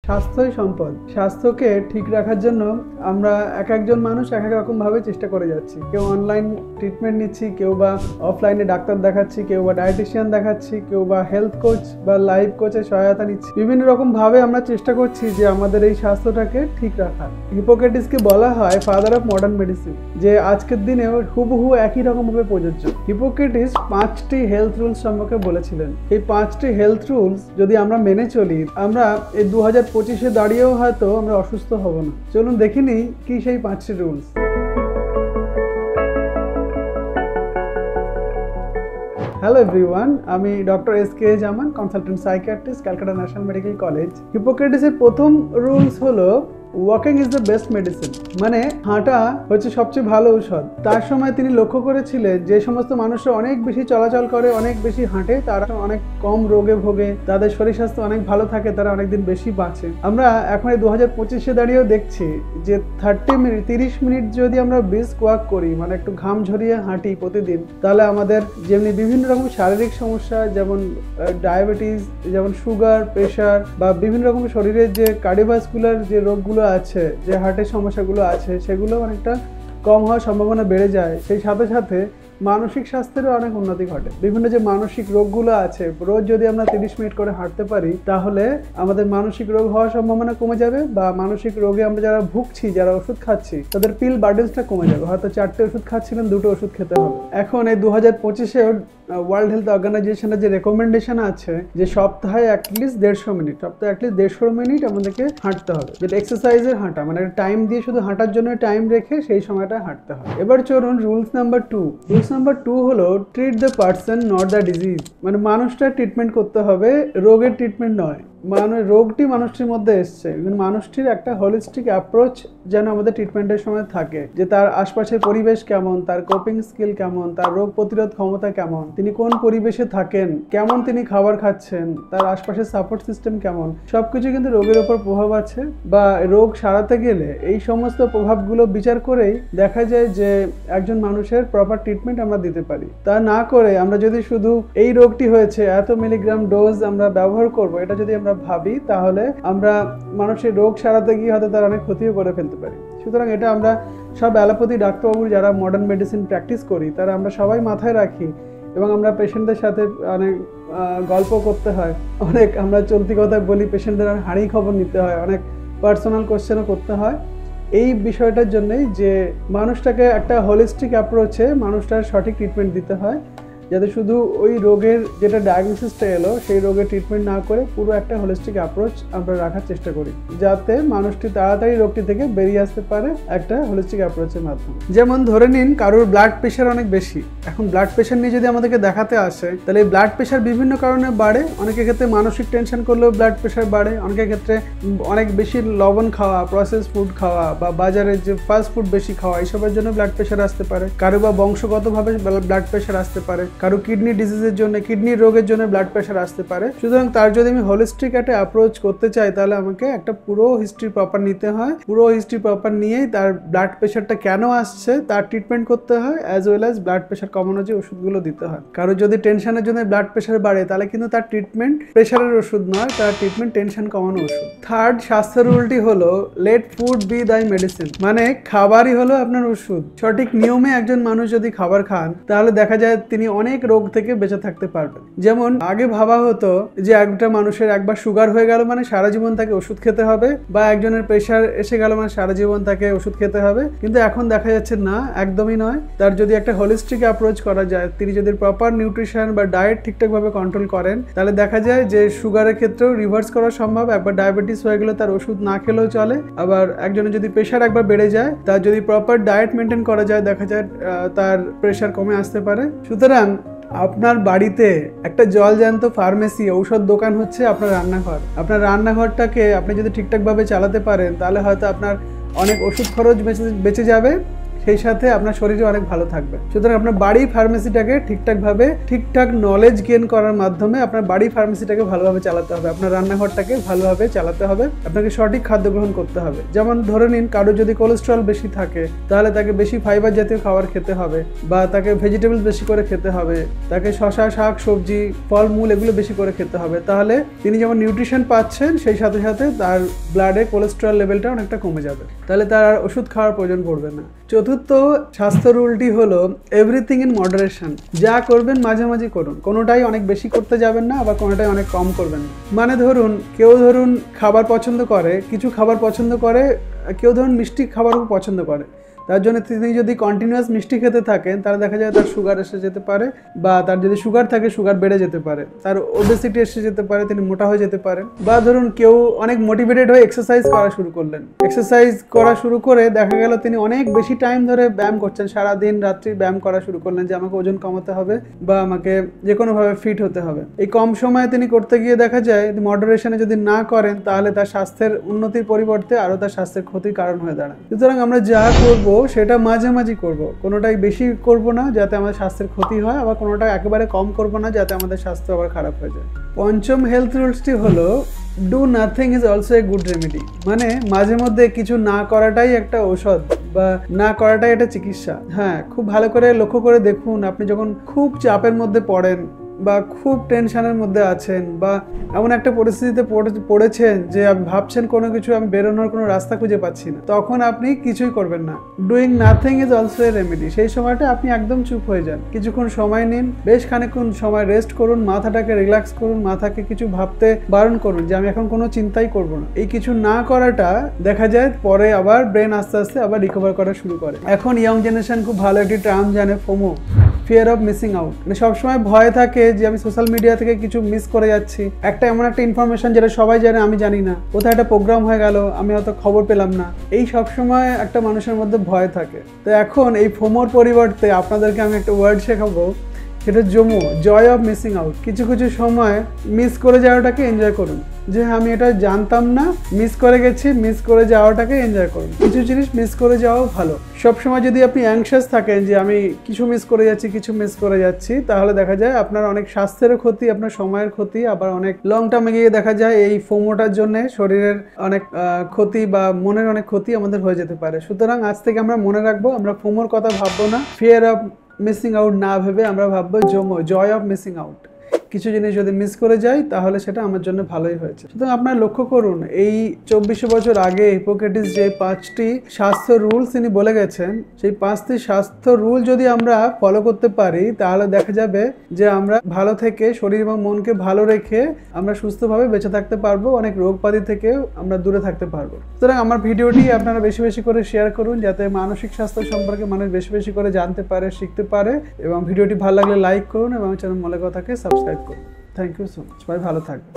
স্বাস্থ্যই সম্পদ। স্বাস্থ্যকে ঠিক রাখার জন্য আমরা একজন মানুষ এক এক রকম ভাবে চেষ্টা করে যাচ্ছি। কেউ অনলাইন ট্রিটমেন্ট নিচ্ছি, কেউ বা অফলাইনে ডাক্তার দেখাচ্ছি, কেউ বা ডায়েটিশিয়ান দেখাচ্ছি, কেউ বা হেলথ কোচ বা লাইফ কোচের সহায়তা নিচ্ছি। বিভিন্ন রকম ভাবে আমরা চেষ্টা করছি যে আমাদের এই স্বাস্থ্যটাকে ঠিক রাখার। হিপোক্রেটিসকে বলা হয় ফাদার অফ মডার্ন মেডিসিন, যে আজকের দিনে হুবহু একই রকম ভাবে প্রযোজ্য। হিপোক্রেটিস 5টি হেলথ রুলস সম্পর্কে বলেছিলেন। এই 5টি হেলথ রুলস যদি আমরা মেনে চলি, আমরা এই 2025-এ দাঁড়িয়েও হয়তো আমরা অসুস্থ হব না। চলুন দেখে নিই কি সেই 5টি রুলস। হ্যালো এভরিওয়ান, আমি doctor S K. Zaman, consultant psychiatrist, Calcutta national medical college. হিপোক্রেটিসের প্রথম রুলস হলো walking is the best medicine, মানে হাঁটা হচ্ছে সবচেয়ে ভালো ঔষধ। তার সময় তিনি লক্ষ্য করেছিলেন যে সমস্ত মানুষরা অনেক বেশি চলাচল করে, অনেক বেশি হাঁটে, তারা অনেক কম রোগে ভোগে, তাদের শরীর স্বাস্থ্য অনেক ভালো থাকে, তারা অনেকদিন বেশি বাঁচে। আমরা এখন এই 2025-এ দাঁড়িয়েও দেখছি যে 30 মিনিট যদি আমরা ব্রিস্ক ওয়াক করি, মানে একটু ঘাম ঝরিয়ে হাঁটি প্রতিদিন, তাহলে আমাদের যেমনি বিভিন্ন রকম শারীরিক সমস্যা, যেমন ডায়াবেটিস, যেমন সুগার, প্রেশার বা বিভিন্ন রকম শরীরের যে কার্ডিওভাস্কুলার যে রোগগুলো আছে, যে হার্টের সমস্যাগুলো আছে, সেগুলো অনেকটা কম হওয়ার সম্ভাবনা বেড়ে যায়। সেই সাথে সাথে মানসিক স্বাস্থ্যেরও অনেক উন্নতি ঘটে। বিভিন্ন যে মানসিক রোগগুলো আছে, রোজ যদি আমরা 30 মিনিট করে হাঁটতে পারি, তাহলে আমাদের মানসিক রোগ হওয়ার সম্ভাবনা কমে যাবে, বা মানসিক রোগে আমরা যারা ভুগছি, যারা ওষুধ খাচ্ছি, তাদের পিল বার্ডেন্সটা কমে যাবে। হয়তো 4টে ওষুধ খাচ্ছিলেন, 2টো ওষুধ খেতে হবে। এখন এই 2025-এ ওয়ার্ল্ড হেলথ অর্গানাইজেশনের যে রেকমেন্ডেশন আছে যে সপ্তাহে অ্যাটলিস্ট 150 মিনিট আমাদেরকে হাঁটতে হবে, যেটা এক্সারসাইজের হাঁটা, মানে টাইম দিয়ে শুধু হাঁটার জন্য টাইম রেখে সেই সময়টা হাঁটতে হবে। এবার চলুন রুলস নাম্বার 2। রুলস নাম্বার 2 হলো treat the person not the disease, মানে মানুষটার ট্রিটমেন্ট করতে হবে, রোগের ট্রিটমেন্ট নয়। মানে রোগটি মানুষটির মধ্যে এসছে, মানুষটির একটা হোলিস্টিক অ্যাপ্রোচ যেন আমাদের ট্রিটমেন্টের সময় থাকে, যে তার আশপাশের পরিবেশ কেমন, তার কোপিং স্কিল কেমন, তার রোগ প্রতিরোধ ক্ষমতা কেমন, তিনি কোন পরিবেশে থাকেন, কেমন তিনি খাবার খাচ্ছেন, তার আশপাশের সাপোর্ট সিস্টেম কেমন, সবকিছু কিন্তু রোগের ওপর প্রভাব আছে। বা রোগ সারাতে গেলে এই সমস্ত প্রভাবগুলো বিচার করেই দেখা যায় যে একজন মানুষের প্রপার ট্রিটমেন্ট আমরা দিতে পারি। তা না করে আমরা যদি শুধু এই রোগটি হয়েছে, এত মিলিগ্রাম ডোজ আমরা ব্যবহার করব, এটা যদি আমরা ভাবি, তাহলে আমরা মানুষের রোগ সারাতে গিয়ে হয়তো তার অনেক ক্ষতিও করে ফেলতে পারি। সুতরাং এটা আমরা সব অ্যালোপ্যাথি ডাক্তারবাবু যারা মডার্ন মেডিসিন প্র্যাকটিস করি, তারা আমরা সবাই মাথায় রাখি, এবং আমরা পেশেন্টদের সাথে অনেক গল্প করতে হয়, অনেক আমরা চলতি কথায় বলি, পেশেন্টদের হাঁড়ি খবর নিতে হয়, অনেক পার্সোনাল কোশ্চেনও করতে হয় এই বিষয়টার জন্যই, যে মানুষটাকে একটা হোলিস্টিক অ্যাপ্রোচে মানুষটার সঠিক ট্রিটমেন্ট দিতে হয়, যাতে শুধু ওই রোগের যেটা ডায়াগনোসিসটা এলো সেই রোগের ট্রিটমেন্ট না করে পুরো একটা হোলিস্টিক অ্যাপ্রোচ আমরা রাখার চেষ্টা করি, যাতে মানুষটি তাড়াতাড়ি রোগটি থেকে বেরিয়ে আসতে পারে একটা হোলিস্টিক অ্যাপ্রোচের মাধ্যমে। যেমন ধরে নিন কারোর ব্লাড প্রেশার অনেক বেশি, এখন ব্লাড প্রেশার নিয়ে যদি আমাদেরকে দেখাতে আসে, তাহলে এই ব্লাড প্রেশার বিভিন্ন কারণে বাড়ে। অনেকের ক্ষেত্রে মানসিক টেনশন করলেও ব্লাড প্রেশার বাড়ে, অনেকের ক্ষেত্রে অনেক বেশি লবণ খাওয়া, প্রসেস ফুড খাওয়া বা বাজারের যে ফাস্ট ফুড বেশি খাওয়া, এইসবের জন্য ব্লাড প্রেশার আসতে পারে। কারো বা বংশগতভাবে ব্লাড প্রেশার আসতে পারে, কারো কিডনি ডিজিজের জন্য, কিডনির রোগের জন্য ব্লাড প্রেশার আসতে পারে। সুতরাং তার যদি আমি হোলিস্টিক একটা অ্যাপ্রোচ করতে চাই, তাহলে আমাকে একটা পুরো হিস্ট্রি প্রপার নিতে হয়। পুরো হিস্ট্রি প্রপার নিয়েই তার ব্লাড প্রেশারটা কেন আসছে তার ট্রিটমেন্ট করতে হয়, as well as blood pressure কমানোর যে ওষুধগুলো দিতে হয়। কারো যদি টেনশনের জন্য ব্লাড প্রেশার বাড়ে, তাহলে কিন্তু তার ট্রিটমেন্ট প্রেশারের ওষুধ নয়, তার ট্রিটমেন্ট টেনশন কমানো ওষুধ। থার্ড স্বাস্থ্য রুলটি হলো লেট ফুড বি দাই মেডিসিন, মানে খাবারই হলো আপনার ওষুধ। সঠিক নিয়মে একজন মানুষ যদি খাবার খান, তাহলে দেখা যায় তিনি অনেক রোগ থেকে বেঁচে থাকতে পারবেন। যেমন আগে ভাবা হতো যে একটা মানুষের একবার সুগার হয়ে গেল মানে সারা জীবন তাকে ওষুধ খেতে হবে, বা একজনের প্রেশার এসে গেল মানে সারা জীবন তাকে ওষুধ খেতে হবে, কিন্তু এখন দেখা যাচ্ছে না, একদমই নয়। তার যদি একটা হোলিস্টিক অ্যাপ্রোচ করা যায়, তিনি যদি প্রপার নিউট্রিশন বা ডায়েট ঠিকঠাকভাবে কন্ট্রোল করেন, তাহলে দেখা যায় যে সুগারের ক্ষেত্রেও রিভার্স করা সম্ভব। একবার ডায়াবেটিস হয়ে গেলে তার ওষুধ না খেলেও চলে। আবার একজনের যদি প্রেশার একবার বেড়ে যায়, তার যদি প্রপার ডায়েট মেনটেন করা যায়, দেখা যায় তার প্রেশার কমে আসতে পারে। সুতরাং আপনার বাড়িতে একটা জলজ্যান্ত ফার্মেসি, ঔষধ দোকান হচ্ছে আপনার রান্নাঘর। আপনার রান্নাঘরটাকে আপনি যদি ঠিকঠাকভাবে চালাতে পারেন, তাহলে হয়তো আপনার অনেক ওষুধ খরচ বেঁচে যাবে। সেই সাথে আপনার শরীরে অনেক ভালো থাকবে। সুতরাং আপনার বাড়ি ফার্মেসিটাকে ঠিকঠাকভাবে ঠিকঠাক নলেজ গেইন করার মাধ্যমে আপনার বাড়ি ফার্মেসিটাকে ভালোভাবে চালাতে হবে, আপনার রান্নাঘরটাকে ভালোভাবে চালাতে হবে, আপনাকে সঠিক খাদ্য গ্রহণ করতে হবে। যেমন ধরে নিন কারো যদি কোলেস্ট্রল বেশি থাকে তাহলে তাকে বেশি ফাইবার জাতীয় খাবার খেতে হবে, বা তাকে ভেজিটেবলস বেশি করে খেতে হবে, তাকে শসা, শাক, সবজি, ফলমূল এগুলো বেশি করে খেতে হবে। তাহলে তিনি যেমন নিউট্রিশন পাচ্ছেন সেই সাথে সাথে তার ব্লাডে কোলেস্ট্রল লেভেলটা অনেকটা কমে যাবে, তাহলে তার আর ওষুধ খাওয়ার প্রয়োজন পড়বে না। চতুর্থ স্বাস্থ্য রুলটি হলো এভরিথিং ইন মডারেশন। যা করবেন মাঝামাঝি করুন, কোনোটাই অনেক বেশি করতে যাবেন না, আবার কোনোটাই অনেক কম করবেন না। মানে ধরুন কেউ খাবার পছন্দ করে, কিছু খাবার পছন্দ করে, কেউ মিষ্টি খাবারও পছন্দ করে, তার জন্য তিনি যদি কন্টিনিউয়াস মিষ্টি খেতে থাকেন তাহলে দেখা যায় তার সুগার এসে যেতে পারে, বা তার যদি সুগার থাকে সুগার বেড়ে যেতে পারে, তার ওবেসিটি এসে যেতে পারে, তিনি মোটা হয়ে যেতে পারেন। বা ধরুন কেউ অনেক মোটিভেটেড হয়ে এক্সারসাইজ করা শুরু করলেন, এক্সারসাইজ করা শুরু করে দেখা গেল তিনি অনেক বেশি টাইম ধরে ব্যায়াম করছেন, সারাদিন রাত্রি ব্যায়াম করা শুরু করলেন যে আমাকে ওজন কমাতে হবে বা আমাকে যে কোনোভাবে ফিট হতে হবে। এই কম সময়ে তিনি করতে গিয়ে দেখা যায় মডারেশনে যদি না করেন তাহলে তার স্বাস্থ্যের উন্নতির পরিবর্তে আরও তার স্বাস্থ্যের ক্ষতির কারণ হয়ে দাঁড়ায়। সুতরাং আমরা যা করবো সেটা মাঝামাঝি করব, কোনোটাই বেশি করব না যাতে আমাদের স্বাস্থ্যের ক্ষতি হয়, আবার কোনোটা একেবারে কম করব না যাতে আমাদের স্বাস্থ্য আবার খারাপ হয়ে যায়। পঞ্চম হেলথ রুলসটি হলো do nothing is also a good remedy. মানে মাঝে মধ্যে কিছু না করাটাই একটা ঔষধ, বা না করাটাই একটা চিকিৎসা। হ্যাঁ, খুব ভালো করে লক্ষ্য করে দেখুন, আপনি যখন খুব চাপের মধ্যে পড়েন বা খুব টেনশনের মধ্যে আছেন বা এমন একটা পরিস্থিতিতে পড়েছেন যে আপনি ভাবছেন কোনো কিছু আমি বেরোনোর কোনো রাস্তা খুঁজে পাচ্ছি না, তখন আপনি কিছুই করবেন না। Doing nothing is also a remedy. সেই সময়টা আপনি একদম চুপ হয়ে যান, কিছুক্ষণ সময় নিন, বেশ খানিকক্ষণ সময় রেস্ট করুন, মাথাটাকে রিল্যাক্স করুন, মাথাকে কিছু ভাবতে বারণ করুন যে আমি এখন কোনো চিন্তাই করব না। এই কিছু না করাটা দেখা যায় পরে আবার ব্রেন আস্তে আস্তে আবার রিকভার করা শুরু করে। এখন ইয়ং জেনারেশন খুব ভালো একটি টার্ম জানে, FOMO, fear of missing out. মানে সবসময় ভয় থাকে যে আমি সোশ্যাল মিডিয়া থেকে কিছু মিস করে যাচ্ছি, একটা এমন একটা ইনফরমেশন যেটা সবাই জানে আমি জানি না, কোথায় একটা প্রোগ্রাম হয়ে গেল আমি হয়তো খবর পেলাম না, এই সবসময় একটা মানুষের মধ্যে ভয় থাকে। তো এখন এই ফোমোর পরিবর্তে আপনাদেরকে আমি একটা ওয়ার্ড শেখাবো, সেটা JOMO, joy of missing out. কিছু কিছু সময় মিস করে যাওয়াটাকে এনজয় করুন, যে আমি এটা জানতাম না, মিস করে গেছি, মিস করে যাওয়াটাকে এনজয় করুন। কিছু জিনিস মিস করে যাওয়াও ভালো। সবসময় যদি আপনি অ্যাংশাস থাকেন যে আমি কিছু মিস করে যাচ্ছি, তাহলে দেখা যায় আপনার অনেক স্বাস্থ্যের ক্ষতি, আপনার সময়ের ক্ষতি, আবার অনেক লং টার্মে গিয়ে দেখা যায় এই ফোমোটার জন্য শরীরের অনেক ক্ষতি বা মনের অনেক ক্ষতি আমাদের হয়ে যেতে পারে। সুতরাং আজ থেকে আমরা মনে রাখবো, আমরা ফোমোর কথা ভাববো না, ফিয়ার অফ মিসিং আউট না ভেবে আমরা ভাববো JOMO, joy of missing out. কিছু জিনিস যদি মিস করে যাই তাহলে সেটা আমার জন্য ভালোই হয়েছে। সুতরাং আপনারা লক্ষ্য করুন, এই 2400 বছর আগে হিপোক্রেটিস যে 5টি স্বাস্থ্য রুলস তিনি বলে গেছেন, সেই 5টি স্বাস্থ্য রুল যদি আমরা ফলো করতে পারি তাহলে দেখা যাবে যে আমরা ভালো থেকে শরীর এবং মনকে ভালো রেখে আমরা সুস্থভাবে বেঁচে থাকতে পারবো, অনেক রোগব্যাধি থেকেও আমরা দূরে থাকতে পারবো। সুতরাং আমার ভিডিওটি আপনারা বেশি বেশি করে শেয়ার করুন, যাতে মানসিক স্বাস্থ্য সম্পর্কে মানুষ বেশি বেশি করে জানতে পারে, শিখতে পারে। এবং ভিডিওটি ভালো লাগলে লাইক করুন এবং চ্যানেল মলে কথাকে সাবস্ক্রাইব করুন। থ্যাংক ইউ সো মাচ, সবাই ভালো থাকবেন।